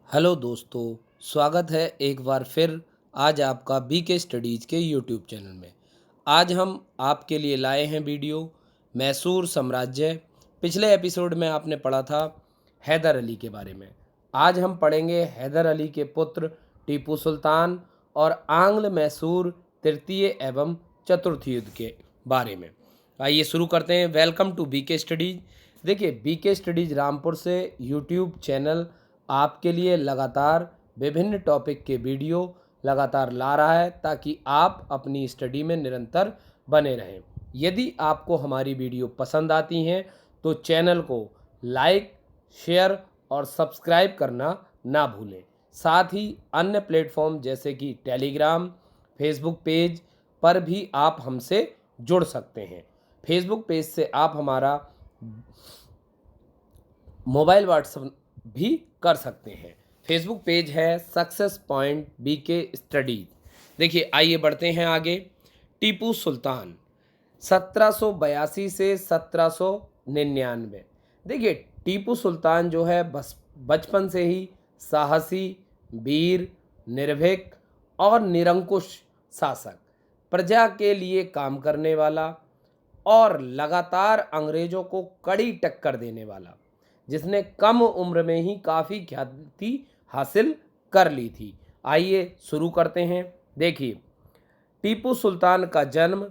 Hello दोस्तों, स्वागत है एक बार फिर आज आपका बीके स्टडीज़ के यूट्यूब चैनल में। आज हम आपके लिए लाए हैं वीडियो मैसूर साम्राज्य। पिछले एपिसोड में आपने पढ़ा था हैदर अली के बारे में। आज हम पढ़ेंगे हैदर अली के पुत्र टीपू सुल्तान और आंग्ल मैसूर तृतीय एवं चतुर्थ युद्ध के बारे में। आइए शुरू करते हैं। Welcome to BK studies. देखिए, बीके स्टडीज़ रामपुर से यूट्यूब चैनल आपके लिए लगातार विभिन्न टॉपिक के वीडियो लगातार ला रहा है ताकि आप अपनी स्टडी में निरंतर बने रहें। यदि आपको हमारी वीडियो पसंद आती हैं तो चैनल को लाइक, शेयर और सब्सक्राइब करना ना भूलें। साथ ही अन्य प्लेटफॉर्म जैसे कि टेलीग्राम, फेसबुक पेज पर भी आप हमसे जुड़ सकते हैं। फेसबुक पेज से आप हमारा मोबाइल व्हाट्सएप भी कर सकते हैं। फेसबुक पेज है सक्सेस पॉइंट बीके स्टडीज। देखिए, आइए बढ़ते हैं आगे। टीपू सुल्तान 1782 से 1799। देखिए, टीपू सुल्तान जो है बस बचपन से ही साहसी, वीर, निर्भीक और निरंकुश शासक, प्रजा के लिए काम करने वाला और लगातार अंग्रेजों को कड़ी टक्कर देने वाला, जिसने कम उम्र में ही काफ़ी ख्याति हासिल कर ली थी। आइए शुरू करते हैं। देखिए, टीपू सुल्तान का जन्म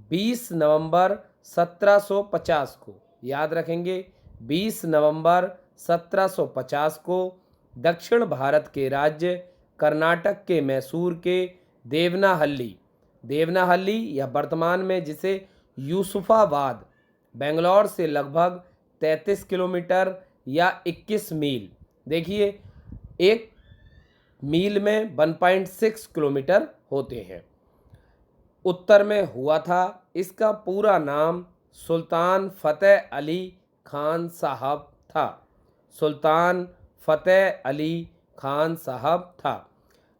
20 नवंबर 1750 को, याद रखेंगे, 20 नवंबर 1750 को दक्षिण भारत के राज्य कर्नाटक के मैसूर के देवनाहल्ली या वर्तमान में जिसे यूसुफाबाद, बेंगलोर से लगभग 33 किलोमीटर या 21 मील, देखिए एक मील में 1.6 किलोमीटर होते हैं, उत्तर में हुआ था। इसका पूरा नाम सुल्तान फतेह अली खान साहब था। सुल्तान फतेह अली खान साहब था।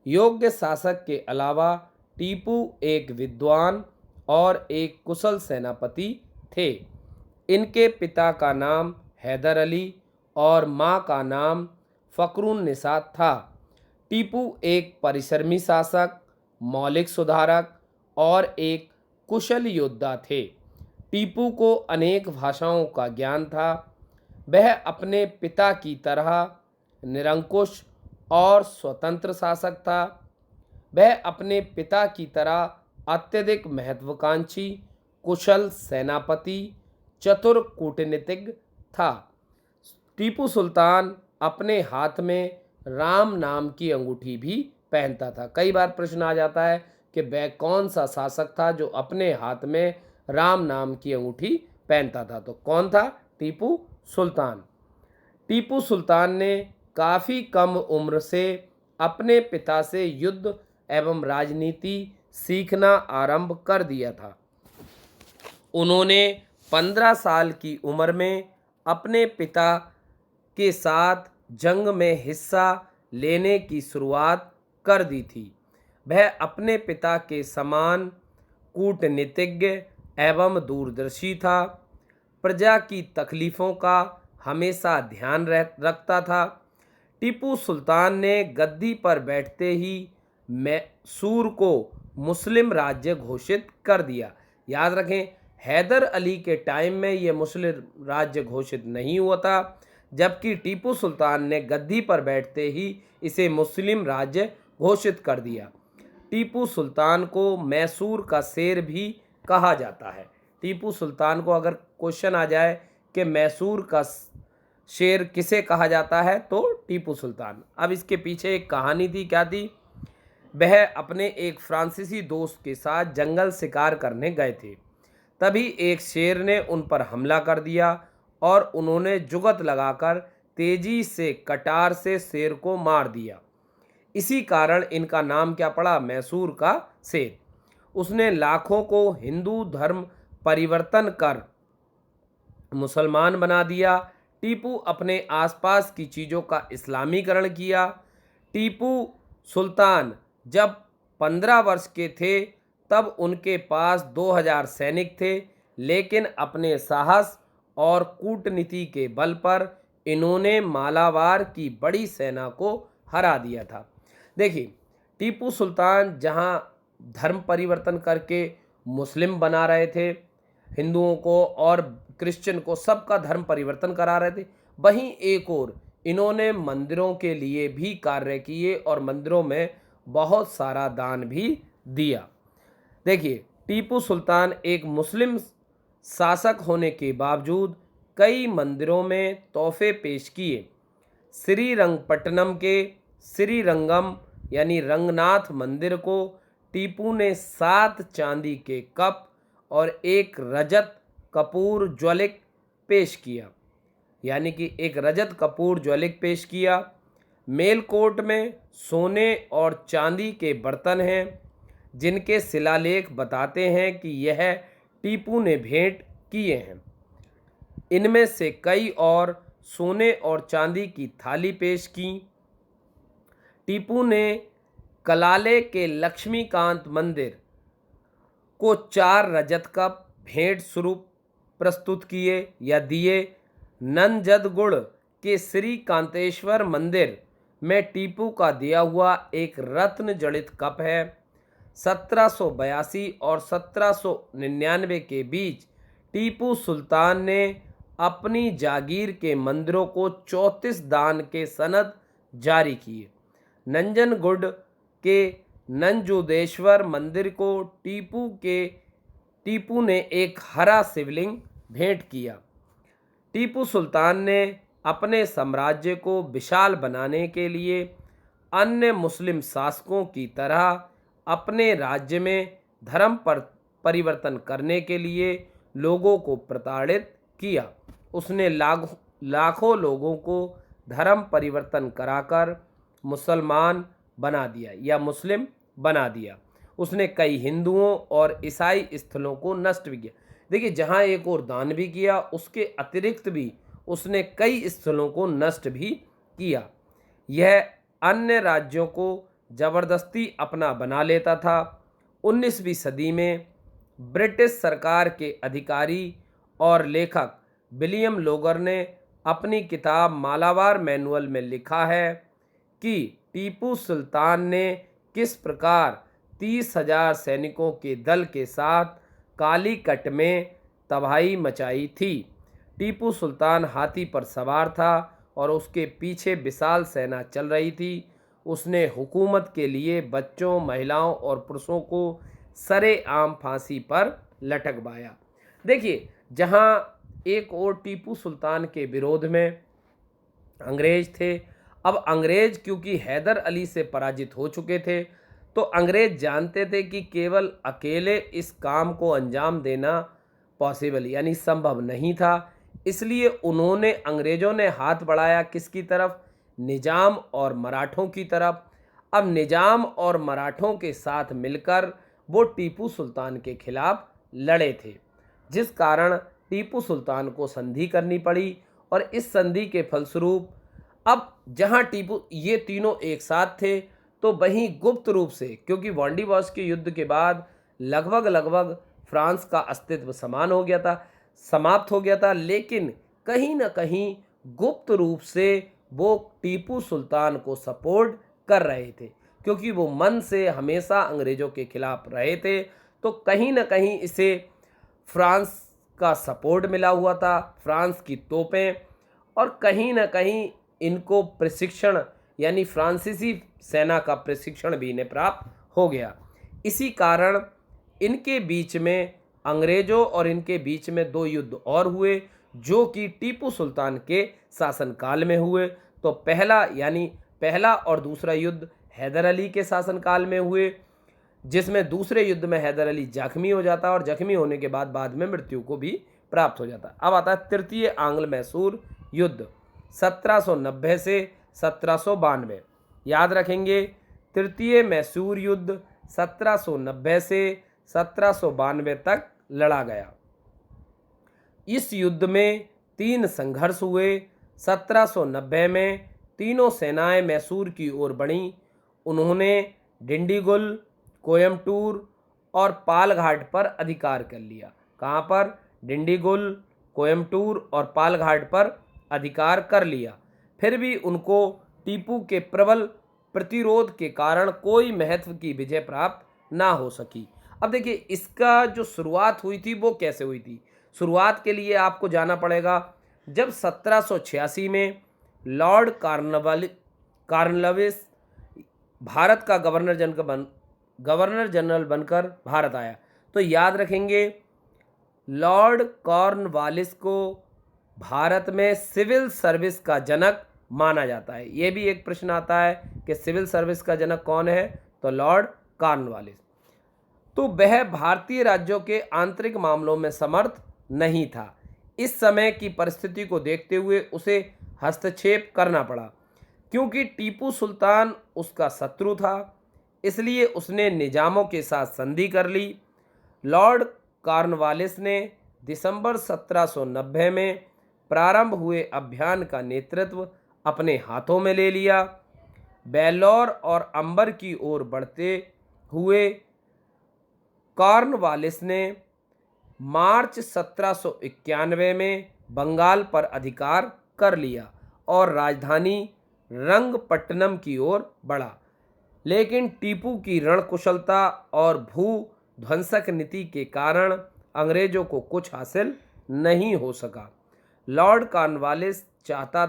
योग्य शासक के अलावा टीपू एक विद्वान और एक कुशल सेनापति थे। इनके पिता का नाम हैदर अली और माँ का नाम फ़खरुन्निसा था। टीपू एक परिश्रमी शासक, मौलिक सुधारक और एक कुशल योद्धा थे। टीपू को अनेक भाषाओं का ज्ञान था। वह अपने पिता की तरह निरंकुश और स्वतंत्र शासक था। वह अपने पिता की तरह अत्यधिक महत्वाकांक्षी, कुशल सेनापति, चतुर कूटनीतिज्ञ था। टीपू सुल्तान अपने हाथ में राम नाम की अंगूठी भी पहनता था। कई बार प्रश्न आ जाता है कि वह कौन सा शासक था जो अपने हाथ में राम नाम की अंगूठी पहनता था, तो कौन था? टीपू सुल्तान। टीपू सुल्तान ने काफ़ी कम उम्र से अपने पिता से युद्ध एवं राजनीति सीखना आरंभ कर दिया था। उन्होंने 15 साल की उम्र में अपने पिता के साथ जंग में हिस्सा लेने की शुरुआत कर दी थी। वह अपने पिता के समान कूटनीतिज्ञ एवं दूरदर्शी था। प्रजा की तकलीफ़ों का हमेशा ध्यान रखता था। टीपू सुल्तान ने गद्दी पर बैठते ही मैसूर को मुस्लिम राज्य घोषित कर दिया। याद रखें, हैदर अली के टाइम में ये मुस्लिम राज्य घोषित नहीं हुआ था, जबकि टीपू सुल्तान ने गद्दी पर बैठते ही इसे मुस्लिम राज्य घोषित कर दिया। टीपू सुल्तान को मैसूर का शेर भी कहा जाता है। टीपू सुल्तान को अगर क्वेश्चन आ जाए कि मैसूर का शेर किसे कहा जाता है, तो टीपू सुल्तान। अब इसके पीछे एक कहानी थी। क्या थी? वह अपने एक फ्रांसीसी दोस्त के साथ जंगल शिकार करने गए थे। तभी एक शेर ने उन पर हमला कर दिया और उन्होंने जुगत लगाकर तेजी से कटार से शेर को मार दिया। इसी कारण इनका नाम क्या पड़ा? मैसूर का शेर। उसने लाखों को हिंदू धर्म परिवर्तन कर मुसलमान बना दिया। टीपू अपने आसपास की चीज़ों का इस्लामीकरण किया। टीपू सुल्तान जब 15 वर्ष के थे तब उनके पास 2000 सैनिक थे, लेकिन अपने साहस और कूटनीति के बल पर इन्होंने मालाबार की बड़ी सेना को हरा दिया था। देखिए, टीपू सुल्तान जहां धर्म परिवर्तन करके मुस्लिम बना रहे थे, हिंदुओं को और क्रिश्चियन को, सबका धर्म परिवर्तन करा रहे थे, वहीं एक और इन्होंने मंदिरों के लिए भी कार्य किए और मंदिरों में बहुत सारा दान भी दिया। देखिए, टीपू सुल्तान एक मुस्लिम शासक होने के बावजूद कई मंदिरों में तोहफे पेश किए। श्रीरंगपट्टनम के श्रीरंगम यानी रंगनाथ मंदिर को टीपू ने 7 चांदी के कप और एक रजत कपूर ज्वलिक पेश किया, यानी कि एक रजत कपूर ज्वलिक पेश किया। मेलकोट में सोने और चांदी के बर्तन हैं, जिनके शिलालेख बताते हैं कि यह टीपू ने भेंट किए हैं। इनमें से कई और सोने और चांदी की थाली पेश की। टीपू ने कलाले के लक्ष्मीकांत मंदिर को 4 रजत कप भेंट स्वरूप प्रस्तुत किए या दिए। नंजदगुड़ के श्री कांतेश्वर मंदिर में टीपू का दिया हुआ एक रत्न जड़ित कप है। 1782 और 1799 के बीच टीपू सुल्तान ने अपनी जागीर के मंदिरों को 34 दान के सनद जारी किए। नंजनगुड के नंजुदेश्वर मंदिर को टीपू ने एक हरा शिवलिंग भेंट किया। टीपू सुल्तान ने अपने साम्राज्य को विशाल बनाने के लिए अन्य मुस्लिम शासकों की तरह अपने राज्य में धर्म पर परिवर्तन करने के लिए लोगों को प्रताड़ित किया। उसने लाखों लोगों को धर्म परिवर्तन कराकर मुसलमान बना दिया या मुस्लिम बना दिया। उसने कई हिंदुओं और ईसाई स्थलों को नष्ट भी किया। देखिए, जहाँ एक और दान भी किया, उसके अतिरिक्त भी उसने कई स्थलों को नष्ट भी किया। यह अन्य राज्यों को जबरदस्ती अपना बना लेता था। 19वीं सदी में ब्रिटिश सरकार के अधिकारी और लेखक विलियम लोगर ने अपनी किताब मालाबार मैनुअल में लिखा है कि टीपू सुल्तान ने किस प्रकार 30,000 सैनिकों के दल के साथ कालीकट में तबाही मचाई थी। टीपू सुल्तान हाथी पर सवार था और उसके पीछे विशाल सेना चल रही थी। उसने हुकूमत के लिए बच्चों, महिलाओं और पुरुषों को सरेआम फांसी पर लटकवाया। देखिए, जहाँ एक और टीपू सुल्तान के विरोध में अंग्रेज थे। अब अंग्रेज क्योंकि हैदर अली से पराजित हो चुके थे, तो अंग्रेज जानते थे कि केवल अकेले इस काम को अंजाम देना पॉसिबल यानी संभव नहीं था। इसलिए अंग्रेजों ने हाथ बढ़ाया किसकी तरफ? निजाम और मराठों की तरफ। अब निजाम और मराठों के साथ मिलकर वो टीपू सुल्तान के खिलाफ लड़े थे, जिस कारण टीपू सुल्तान को संधि करनी पड़ी। और इस संधि के फलस्वरूप अब जहां टीपू ये तीनों एक साथ थे, तो वहीं गुप्त रूप से, क्योंकि वांडीवास के युद्ध के बाद लगभग फ्रांस का अस्तित्व समाप्त हो गया था, लेकिन कहीं ना कहीं गुप्त रूप से वो टीपू सुल्तान को सपोर्ट कर रहे थे, क्योंकि वो मन से हमेशा अंग्रेजों के खिलाफ रहे थे। तो कहीं ना कहीं इसे फ्रांस का सपोर्ट मिला हुआ था, फ्रांस की तोपें, और कहीं ना कहीं इनको प्रशिक्षण यानी फ्रांसीसी सेना का प्रशिक्षण भी इन्हें प्राप्त हो गया। इसी कारण इनके बीच में, अंग्रेजों और इनके बीच में 2 युद्ध और हुए, जो कि टीपू सुल्तान के शासनकाल में हुए। तो पहला और दूसरा युद्ध हैदर अली के शासनकाल में हुए, जिसमें दूसरे युद्ध में हैदर अली जख्मी हो जाता और जख्मी होने के बाद में मृत्यु को भी प्राप्त हो जाता। अब आता है तृतीय आंग्ल मैसूर युद्ध 1790 से 1792। याद रखेंगे, तृतीय मैसूर युद्ध 1790 से 1792 तक लड़ा गया। इस युद्ध में 3 संघर्ष हुए। 1790 में तीनों सेनाएं मैसूर की ओर बढ़ीं। उन्होंने डिंडीगुल, कोयम्बटूर और पालघाट पर अधिकार कर लिया। कहाँ पर? डिंडीगुल, कोयम्बटूर और पालघाट पर अधिकार कर लिया। फिर भी उनको टीपू के प्रबल प्रतिरोध के कारण कोई महत्व की विजय प्राप्त ना हो सकी। अब देखिए इसका जो शुरुआत हुई थी वो कैसे हुई थी। शुरुआत के लिए आपको जाना पड़ेगा, जब 1786 में लॉर्ड कॉर्नवालिस भारत का गवर्नर जनरल बनकर भारत आया। तो याद रखेंगे, लॉर्ड कॉर्नवालिस को भारत में सिविल सर्विस का जनक माना जाता है। ये भी एक प्रश्न आता है कि सिविल सर्विस का जनक कौन है, तो लॉर्ड कॉर्नवालिस। तो वह भारतीय राज्यों के आंतरिक मामलों में समर्थ नहीं था। इस समय की परिस्थिति को देखते हुए उसे हस्तक्षेप करना पड़ा। क्योंकि टीपू सुल्तान उसका शत्रु था, इसलिए उसने निजामों के साथ संधि कर ली। लॉर्ड कॉर्नवालिस ने दिसंबर 1790 में प्रारंभ हुए अभियान का नेतृत्व अपने हाथों में ले लिया। बेल्लौर और अंबर की ओर बढ़ते हुए कॉर्नवालिस ने मार्च 1791 में बंगाल पर अधिकार कर लिया और राजधानी रंगपट्टनम की ओर बढ़ा। लेकिन टीपू की रणकुशलता और भू ध्वंसक नीति के कारण अंग्रेजों को कुछ हासिल नहीं हो सका। लॉर्ड कॉर्नवालिस चाहता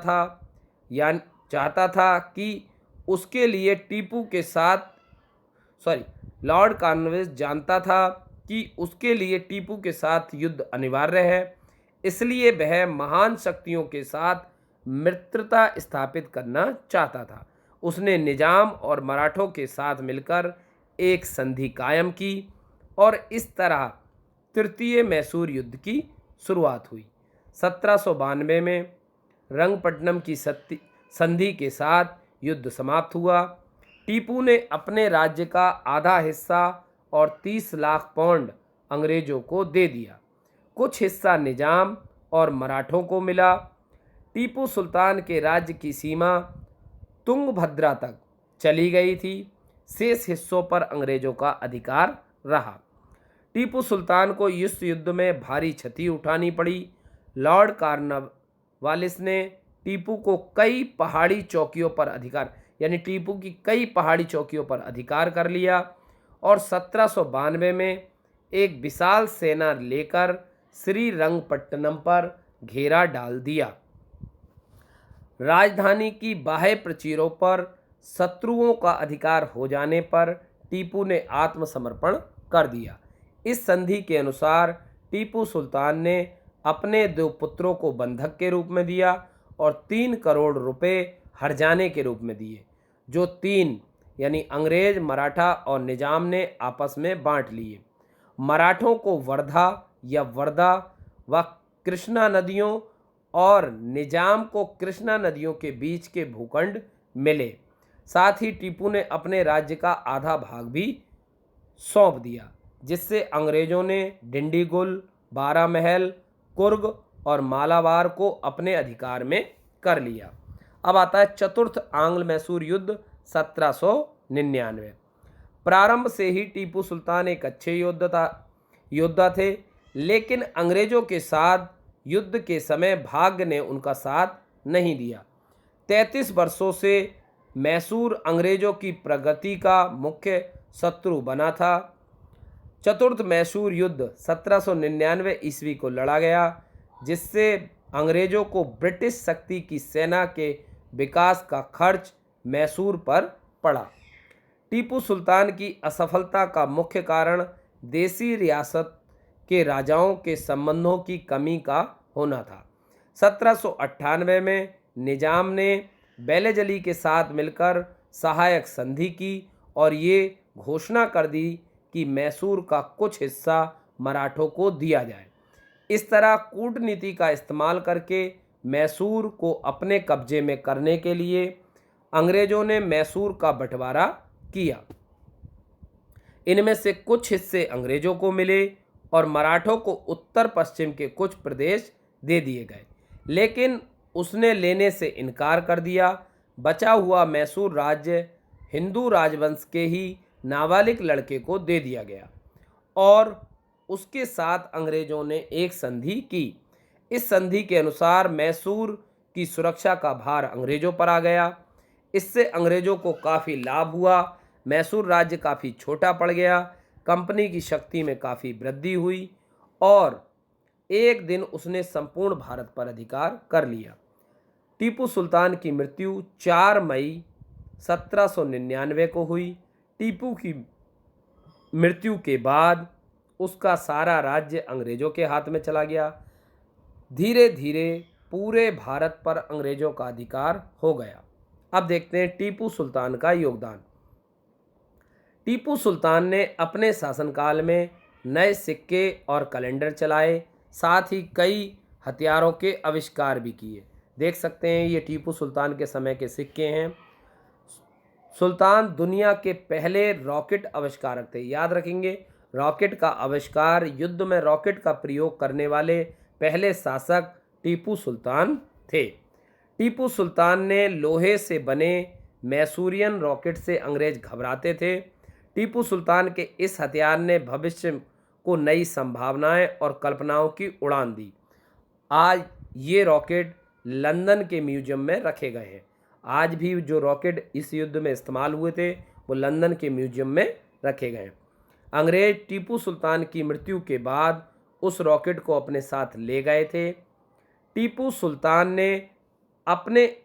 था कि उसके लिए टीपू के साथ लॉर्ड कॉर्नवालिस जानता था कि उसके लिए टीपू के साथ युद्ध अनिवार्य है, इसलिए वह महान शक्तियों के साथ मित्रता स्थापित करना चाहता था। उसने निजाम और मराठों के साथ मिलकर एक संधि कायम की और इस तरह तृतीय मैसूर युद्ध की शुरुआत हुई। 1792 में रंगपट्टनम की संधि के साथ युद्ध समाप्त हुआ। टीपू ने अपने राज्य का आधा हिस्सा और 30 लाख पाउंड अंग्रेजों को दे दिया। कुछ हिस्सा निजाम और मराठों को मिला। टीपू सुल्तान के राज्य की सीमा तुंगभद्रा तक चली गई थी। शेष हिस्सों पर अंग्रेजों का अधिकार रहा। टीपू सुल्तान को इस युद्ध में भारी क्षति उठानी पड़ी। लॉर्ड कॉर्नवालिस ने टीपू को कई पहाड़ी चौकियों पर टीपू की कई पहाड़ी चौकियों पर अधिकार कर लिया और 1792 में एक विशाल सेना लेकर श्रीरंगपट्टनम पर घेरा डाल दिया। राजधानी की बाह्य प्राचीरों पर शत्रुओं का अधिकार हो जाने पर टीपू ने आत्मसमर्पण कर दिया। इस संधि के अनुसार टीपू सुल्तान ने अपने 2 पुत्रों को बंधक के रूप में दिया और 3 करोड़ रुपए हर्जाने के रूप में दिए, जो 3 अंग्रेज, मराठा और निजाम ने आपस में बांट लिए। मराठों को वर्धा व कृष्णा नदियों और निजाम को कृष्णा नदियों के बीच के भूखंड मिले। साथ ही टीपू ने अपने राज्य का आधा भाग भी सौंप दिया, जिससे अंग्रेजों ने डिंडीगुल, बारामहल, कुर्ग और मालाबार को अपने अधिकार में कर लिया। अब आता है चतुर्थ आंग्ल मैसूर युद्ध 1799। प्रारंभ से ही टीपू सुल्तान एक अच्छे योद्धा थे, लेकिन अंग्रेजों के साथ युद्ध के समय भाग्य ने उनका साथ नहीं दिया। 33 वर्षों से मैसूर अंग्रेजों की प्रगति का मुख्य शत्रु बना था। चतुर्थ मैसूर युद्ध 1799 ईस्वी को लड़ा गया, जिससे अंग्रेजों को ब्रिटिश शक्ति की सेना के विकास का खर्च मैसूर पर पड़ा। टीपू सुल्तान की असफलता का मुख्य कारण देसी रियासत के राजाओं के संबंधों की कमी का होना था। 1798 में निजाम ने बेलेजली के साथ मिलकर सहायक संधि की और ये घोषणा कर दी कि मैसूर का कुछ हिस्सा मराठों को दिया जाए। इस तरह कूटनीति का इस्तेमाल करके मैसूर को अपने कब्जे में करने के लिए अंग्रेजों ने मैसूर का बंटवारा किया। इनमें से कुछ हिस्से अंग्रेजों को मिले और मराठों को उत्तर पश्चिम के कुछ प्रदेश दे दिए गए, लेकिन उसने लेने से इनकार कर दिया। बचा हुआ मैसूर राज्य हिंदू राजवंश के ही नाबालिग लड़के को दे दिया गया और उसके साथ अंग्रेजों ने एक संधि की। इस संधि के अनुसार मैसूर की सुरक्षा का भार अंग्रेजों पर आ गया। इससे अंग्रेजों को काफ़ी लाभ हुआ। मैसूर राज्य काफ़ी छोटा पड़ गया, कंपनी की शक्ति में काफ़ी वृद्धि हुई और एक दिन उसने संपूर्ण भारत पर अधिकार कर लिया। टीपू सुल्तान की मृत्यु 4 मई 1799 को हुई। टीपू की मृत्यु के बाद उसका सारा राज्य अंग्रेजों के हाथ में चला गया। धीरे धीरे पूरे भारत पर अंग्रेजों का अधिकार हो गया। अब देखते हैं टीपू सुल्तान का योगदान। टीपू सुल्तान ने अपने शासनकाल में नए सिक्के और कैलेंडर चलाए, साथ ही कई हथियारों के आविष्कार भी किए। देख सकते हैं ये टीपू सुल्तान के समय के सिक्के हैं। सुल्तान दुनिया के पहले रॉकेट आविष्कारक थे। याद रखेंगे, रॉकेट का आविष्कार, युद्ध में रॉकेट का प्रयोग करने वाले पहले शासक टीपू सुल्तान थे। टीपू सुल्तान ने लोहे से बने मैसूरियन रॉकेट से अंग्रेज घबराते थे। टीपू सुल्तान के इस हथियार ने भविष्य को नई संभावनाएं और कल्पनाओं की उड़ान दी। आज ये रॉकेट लंदन के म्यूजियम में रखे गए हैं। आज भी जो रॉकेट इस युद्ध में इस्तेमाल हुए थे वो लंदन के म्यूजियम में रखे गए हैं। अंग्रेज टीपू सुल्तान की मृत्यु के बाद उस रॉकेट को अपने साथ ले गए थे। टीपू सुल्तान ने अपने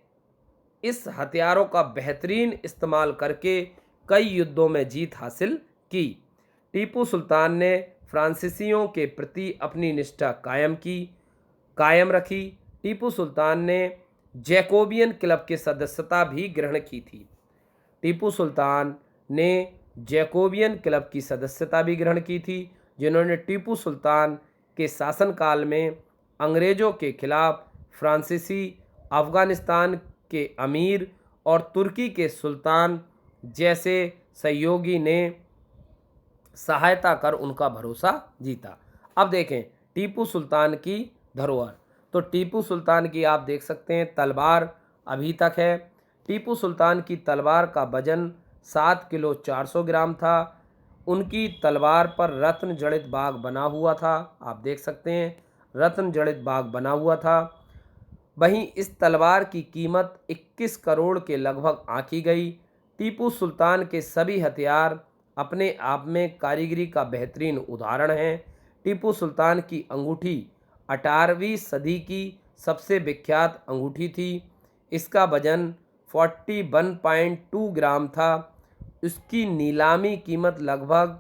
इस हथियारों का बेहतरीन इस्तेमाल करके कई युद्धों में जीत हासिल की। टीपू सुल्तान ने फ्रांसीसियों के प्रति अपनी निष्ठा कायम रखी। टीपू सुल्तान ने जैकोबियन क्लब की सदस्यता भी ग्रहण की थी। टीपू सुल्तान ने जैकोबियन क्लब की सदस्यता भी ग्रहण की थी, जिन्होंने टीपू सुल्तान के शासनकाल में अंग्रेजों के खिलाफ फ्रांसीसी, अफगानिस्तान के अमीर और तुर्की के सुल्तान जैसे सहयोगी ने सहायता कर उनका भरोसा जीता। अब देखें टीपू सुल्तान की धरोहर। तो टीपू सुल्तान की आप देख सकते हैं तलवार अभी तक है। टीपू सुल्तान की तलवार का वजन 7 किलो 400 ग्राम था। उनकी तलवार पर रत्न जड़ित बाग बना हुआ था। आप देख सकते हैं रत्न जड़ित बाग बना हुआ था। वहीं इस तलवार की कीमत 21 करोड़ के लगभग आंकी गई। टीपू सुल्तान के सभी हथियार अपने आप में कारीगरी का बेहतरीन उदाहरण हैं। टीपू सुल्तान की अंगूठी 18वीं सदी की सबसे विख्यात अंगूठी थी। इसका वजन 41.2 ग्राम था। इसकी नीलामी कीमत लगभग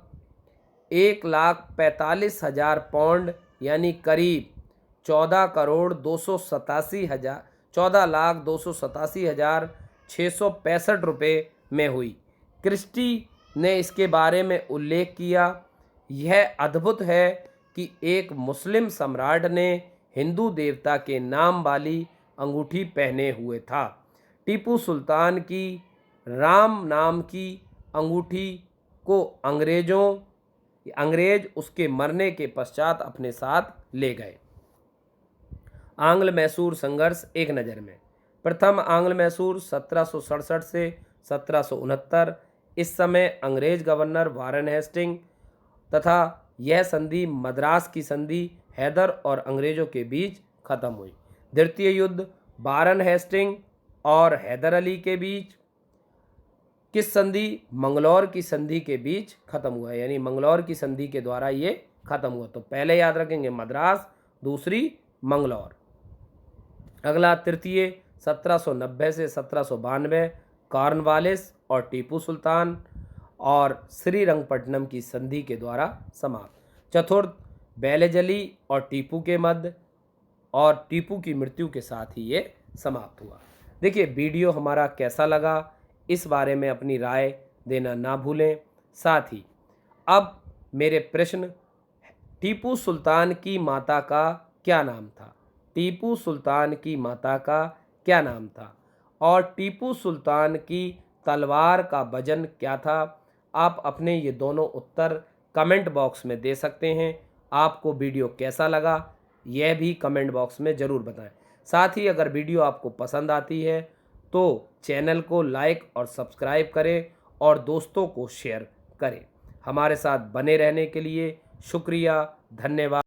1,45,000 पाउंड यानी करीब 14,287,665 रुपये में हुई। क्रिस्टी ने इसके बारे में उल्लेख किया, यह अद्भुत है कि एक मुस्लिम सम्राट ने हिंदू देवता के नाम वाली अंगूठी पहने हुए था। टीपू सुल्तान की राम नाम की अंगूठी को अंग्रेज उसके मरने के पश्चात अपने साथ ले गए। आंग्ल मैसूर संघर्ष एक नज़र में। प्रथम आंग्ल मैसूर 1767 से 1769। इस समय अंग्रेज गवर्नर वारेन हेस्टिंग तथा यह संधि मद्रास की संधि हैदर और अंग्रेजों के बीच खत्म हुई। द्वितीय युद्ध वारेन हेस्टिंग और हैदर अली के बीच किस संधि? मंगलौर की संधि के बीच खत्म हुआ, यानी मंगलौर की संधि के द्वारा ये खत्म हुआ। तो पहले याद रखेंगे मद्रास, दूसरी मंगलौर। अगला तृतीय 1790 से 1792 कॉर्नवालिस और टीपू सुल्तान और श्रीरंगपट्टनम की संधि के द्वारा समाप्त। चतुर्थ बेलेजली और टीपू के मध्य और टीपू की मृत्यु के साथ ही ये समाप्त हुआ। देखिए वीडियो हमारा कैसा लगा इस बारे में अपनी राय देना ना भूलें। साथ ही अब मेरे प्रश्न, टीपू सुल्तान की माता का क्या नाम था? टीपू सुल्तान की माता का क्या नाम था? और टीपू सुल्तान की तलवार का वजन क्या था? आप अपने ये दोनों उत्तर कमेंट बॉक्स में दे सकते हैं। आपको वीडियो कैसा लगा यह भी कमेंट बॉक्स में ज़रूर बताएं। साथ ही अगर वीडियो आपको पसंद आती है तो चैनल को लाइक और सब्सक्राइब करें और दोस्तों को शेयर करें। हमारे साथ बने रहने के लिए शुक्रिया, धन्यवाद।